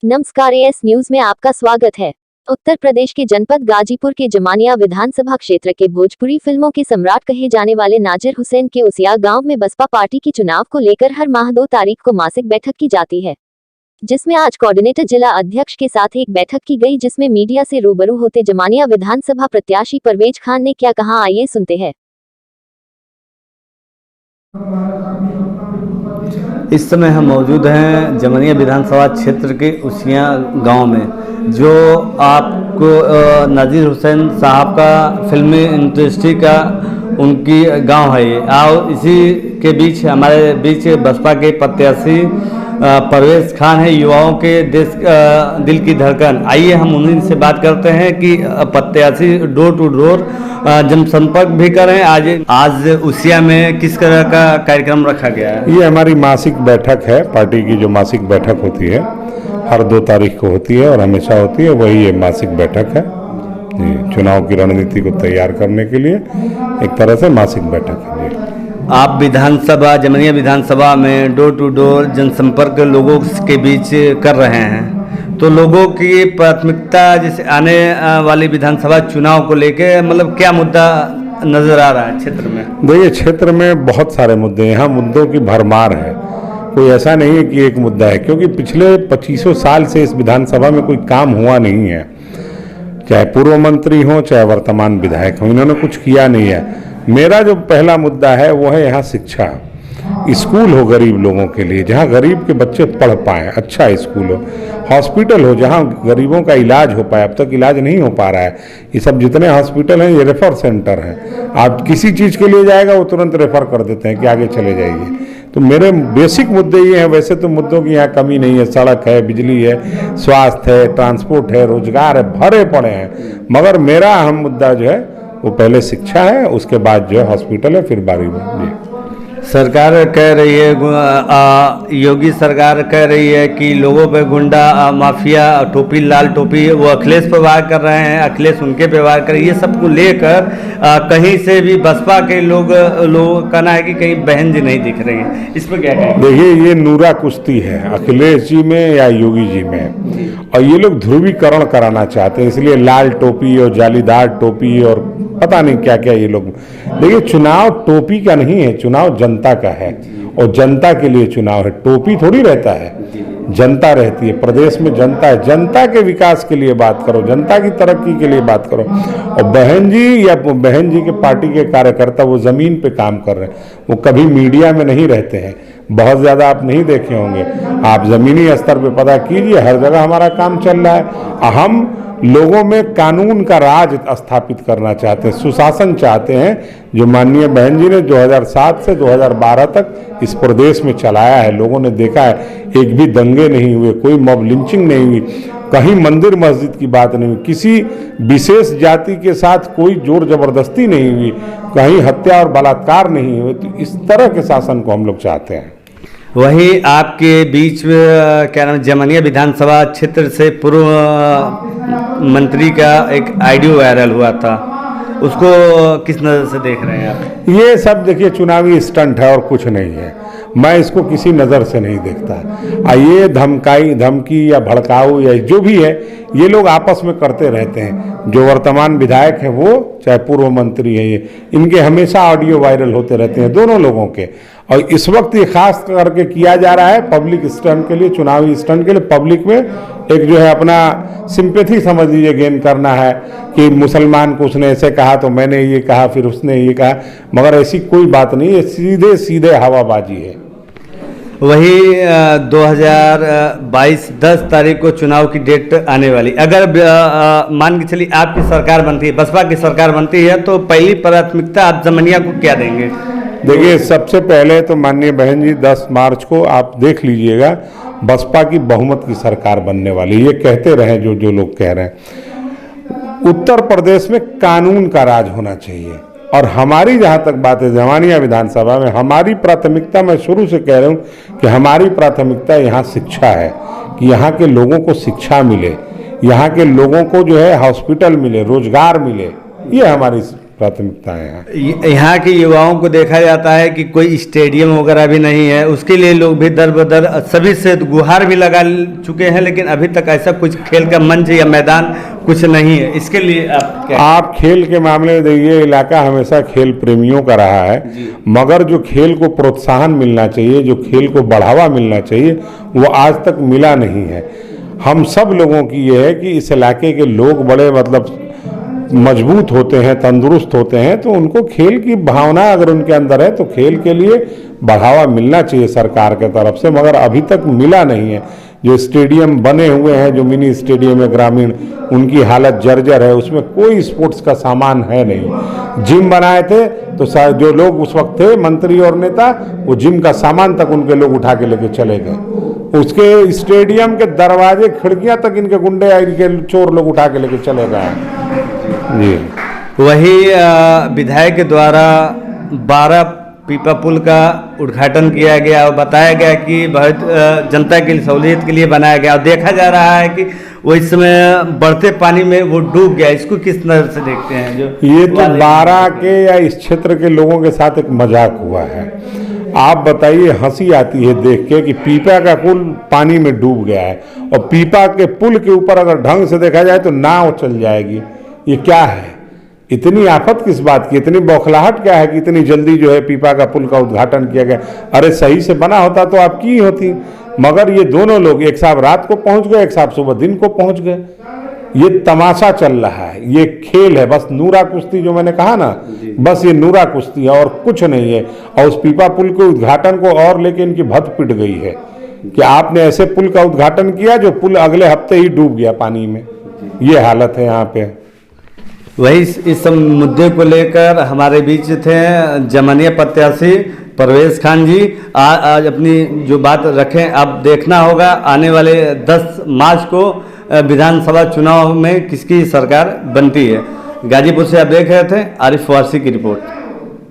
नमस्कार, as news में आपका स्वागत है। उत्तर प्रदेश के जनपद गाजीपुर के जमानिया विधानसभा क्षेत्र के भोजपुरी फिल्मों के सम्राट कहे जाने वाले नाजिर हुसैन के उसिया गांव में बसपा पार्टी की चुनाव को लेकर हर माह 2 तारीख को मासिक बैठक की जाती है, जिसमें आज कोऑर्डिनेटर जिला अध्यक्ष के साथ एक बैठक की गई, जिसमें मीडिया से रूबरू होते जमानिया विधानसभा प्रत्याशी परवेज खान ने क्या कहा, आइए सुनते हैं। इस समय हम मौजूद हैं जमानिया विधानसभा क्षेत्र के उसिया गांव में, जो आपको नाजिर हुसैन साहब का फिल्मी इंडस्ट्री का उनकी गांव है ये। और इसी के बीच हमारे बीच बसपा के प्रत्याशी परवेज खान है, युवाओं के देश दिल की धड़कन। आइए हम उन्हीं से बात करते हैं कि प्रत्याशी डोर टू डोर जनसंपर्क भी करें। आज उसिया में किस तरह का कार्यक्रम रखा गया है? ये हमारी मासिक बैठक है, पार्टी की जो मासिक बैठक होती है हर 2 तारीख को होती है और हमेशा होती है, वही ये मासिक बैठक है। चुनाव की रणनीति को तैयार करने के लिए एक तरह से मासिक बैठक है। आप विधानसभा जमानिया विधानसभा में डोर टू डोर जनसंपर्क लोगों के बीच कर रहे हैं, तो लोगों की प्राथमिकता जैसे आने वाली विधानसभा चुनाव को लेके मतलब क्या मुद्दा नजर आ रहा है क्षेत्र में? देखिए, क्षेत्र में बहुत सारे मुद्दे हैं, यहाँ मुद्दों की भरमार है। कोई ऐसा नहीं है कि एक मुद्दा है, क्योंकि पिछले 25 साल से इस विधानसभा में कोई काम हुआ नहीं है। चाहे पूर्व मंत्री हो चाहे वर्तमान विधायक हो, इन्होंने कुछ किया नहीं है। मेरा जो पहला मुद्दा है वो है यहाँ शिक्षा। स्कूल हो गरीब लोगों के लिए, जहाँ गरीब के बच्चे पढ़ पाएँ, अच्छा स्कूल हो, हॉस्पिटल हो जहाँ गरीबों का इलाज हो पाए। अब तक इलाज नहीं हो पा रहा है। ये सब जितने हॉस्पिटल हैं ये रेफर सेंटर हैं। आप किसी चीज़ के लिए जाएगा वो तुरंत रेफर कर देते हैं कि आगे चले जाइए। तो मेरे बेसिक मुद्दे ये हैं। वैसे तो मुद्दों की यहाँ कमी नहीं है, सड़क है, बिजली है, स्वास्थ्य है, ट्रांसपोर्ट है, रोजगार है, भरे पड़े हैं। मगर मेरा अहम मुद्दा जो है वो पहले शिक्षा है, उसके बाद जो है हॉस्पिटल है, फिर बारी में। सरकार कह रही है, योगी सरकार कह रही है कि लोगों पे गुंडा माफिया टोपी लाल टोपी वो अखिलेश पे वार कर रहे हैं, अखिलेश उनके पे वार कर रहे हैं। ये सब को लेकर कहीं से भी बसपा के लोगों का कहना है कि कहीं बहन जी नहीं दिख रही है, इस पर क्या कहेंगे? देखिए, ये नूरा कुश्ती है अखिलेश जी में या योगी जी में, और ये लोग ध्रुवीकरण कराना चाहते हैं, इसलिए लाल टोपी और जालीदार टोपी और पता नहीं क्या क्या ये लोग। देखिए, चुनाव टोपी का नहीं है, चुनाव जनता का है और जनता के लिए चुनाव है। टोपी थोड़ी रहता है, जनता रहती है। प्रदेश में जनता है, जनता के विकास के लिए बात करो, जनता की तरक्की के लिए बात करो। और बहन जी या बहन जी के पार्टी के कार्यकर्ता वो जमीन पे काम कर रहे हैं, वो कभी मीडिया में नहीं रहते हैं, बहुत ज़्यादा आप नहीं देखे होंगे। आप ज़मीनी स्तर पे पता कीजिए, हर जगह हमारा काम चल रहा है। हम लोगों में कानून का राज स्थापित करना चाहते हैं, सुशासन चाहते हैं, जो माननीय बहन जी ने 2007 से 2012 तक इस प्रदेश में चलाया है। लोगों ने देखा है, एक भी दंगे नहीं हुए, कोई मॉब लिंचिंग नहीं हुई, कहीं मंदिर मस्जिद की बात नहीं हुई, किसी विशेष जाति के साथ कोई जोर जबरदस्ती नहीं हुई, कहीं हत्या और बलात्कार नहीं हुए। तो इस तरह के शासन को हम लोग चाहते हैं। वही आपके बीच में क्या नाम, जमानिया विधानसभा क्षेत्र से पूर्व मंत्री का एक ऑडियो वायरल हुआ था, उसको किस नज़र से देख रहे हैं आप? ये सब देखिए चुनावी स्टंट है और कुछ नहीं है। मैं इसको किसी नज़र से नहीं देखता। ये धमकी या भड़काऊ या जो भी है, ये लोग आपस में करते रहते हैं। जो वर्तमान विधायक है वो चाहे पूर्व मंत्री है, ये इनके हमेशा ऑडियो वायरल होते रहते हैं, दोनों लोगों के। और इस वक्त ये खास करके किया जा रहा है पब्लिक स्टंट के लिए, चुनावी स्टंट के लिए। पब्लिक में एक जो है अपना सिंपैथी समझ लीजिए गेन करना है कि मुसलमान को उसने ऐसे कहा तो मैंने ये कहा, फिर उसने ये कहा, मगर ऐसी कोई बात नहीं है, सीधे सीधे हवाबाजी है। वही 2022 10 तारीख को चुनाव की डेट आने वाली, अगर मान के चलिए आपकी सरकार बनती है, बसपा की सरकार बनती है, तो पहली प्राथमिकता आप जमानिया को क्या देंगे? देखिए, सबसे पहले तो माननीय बहन जी 10 मार्च को आप देख लीजिएगा, बसपा की बहुमत की सरकार बनने वाली। ये कहते रहे जो लोग कह रहे हैं। उत्तर प्रदेश में कानून का राज होना चाहिए। और हमारी जहाँ तक बात है जमानिया विधानसभा में, हमारी प्राथमिकता, मैं शुरू से कह रहा हूँ कि हमारी प्राथमिकता यहाँ शिक्षा है, कि यहाँ के लोगों को शिक्षा मिले, यहाँ के लोगों को जो है हॉस्पिटल मिले, रोजगार मिले, ये हमारी प्राथमिकताएं हैं। यहाँ के युवाओं को देखा जाता है कि कोई स्टेडियम वगैरह भी नहीं है, उसके लिए लोग भी दर बदर सभी से गुहार भी लगा चुके हैं, लेकिन अभी तक ऐसा कुछ खेल का मंच या मैदान कुछ नहीं है। इसके लिए आप क्या? आप खेल के मामले में देखिए, इलाका हमेशा खेल प्रेमियों का रहा है, मगर जो खेल को प्रोत्साहन मिलना चाहिए, जो खेल को बढ़ावा मिलना चाहिए, वो आज तक मिला नहीं है। हम सब लोगों की ये है कि इस इलाके के लोग बड़े मतलब मजबूत होते हैं, तंदुरुस्त होते हैं, तो उनको खेल की भावना अगर उनके अंदर है तो खेल के लिए बढ़ावा मिलना चाहिए सरकार के तरफ से, मगर अभी तक मिला नहीं है। जो स्टेडियम बने हुए हैं, जो मिनी स्टेडियम है ग्रामीण, उनकी हालत जर्जर है, उसमें कोई स्पोर्ट्स का सामान है नहीं। जिम बनाए थे तो जो लोग उस वक्त थे मंत्री और नेता, वो जिम का सामान तक उनके लोग उठा के लेके चले गए। उसके स्टेडियम के दरवाजे खिड़कियां तक इनके गुंडे इनके चोर लोग उठा के लेके चले गए जी। वही विधायक के द्वारा 12 पीपा पुल का उद्घाटन किया गया और बताया गया कि बहुत जनता की सहूलियत के लिए बनाया गया, और देखा जा रहा है कि वो इस समय बढ़ते पानी में वो डूब गया। इसको किस नजर से देखते हैं? जो ये तो 12 के या इस क्षेत्र के लोगों के साथ एक मजाक हुआ है। आप बताइए, हंसी आती है देख के कि पीपा का पुल पानी में डूब गया है, और पीपा के पुल के ऊपर अगर ढंग से देखा जाए तो नाव चल जाएगी। ये क्या है? इतनी आफत किस बात की, इतनी बौखलाहट क्या है कि इतनी जल्दी जो है पीपा का पुल का उद्घाटन किया गया? अरे सही से बना होता तो आपकी ही होती। मगर ये दोनों लोग, एक साहब रात को पहुंच गए, एक साहब सुबह दिन को पहुंच गए। ये तमाशा चल रहा है, ये खेल है, बस नूरा कुश्ती जो मैंने कहा ना, बस ये नूरा कुश्ती है और कुछ नहीं है। और उस पीपा पुल के उद्घाटन को और लेके इनकी भत पिट गई है कि आपने ऐसे पुल का उद्घाटन किया जो पुल अगले हफ्ते ही डूब गया पानी में। ये हालत है यहाँ पे। वही इस मुद्दे को लेकर हमारे बीच थे जमनिया प्रत्याशी परवेज खान जी। आज अपनी जो बात रखें, अब देखना होगा आने वाले 10 मार्च को विधानसभा चुनाव में किसकी सरकार बनती है। गाजीपुर से आप देख रहे थे आरिफ वारसी की रिपोर्ट।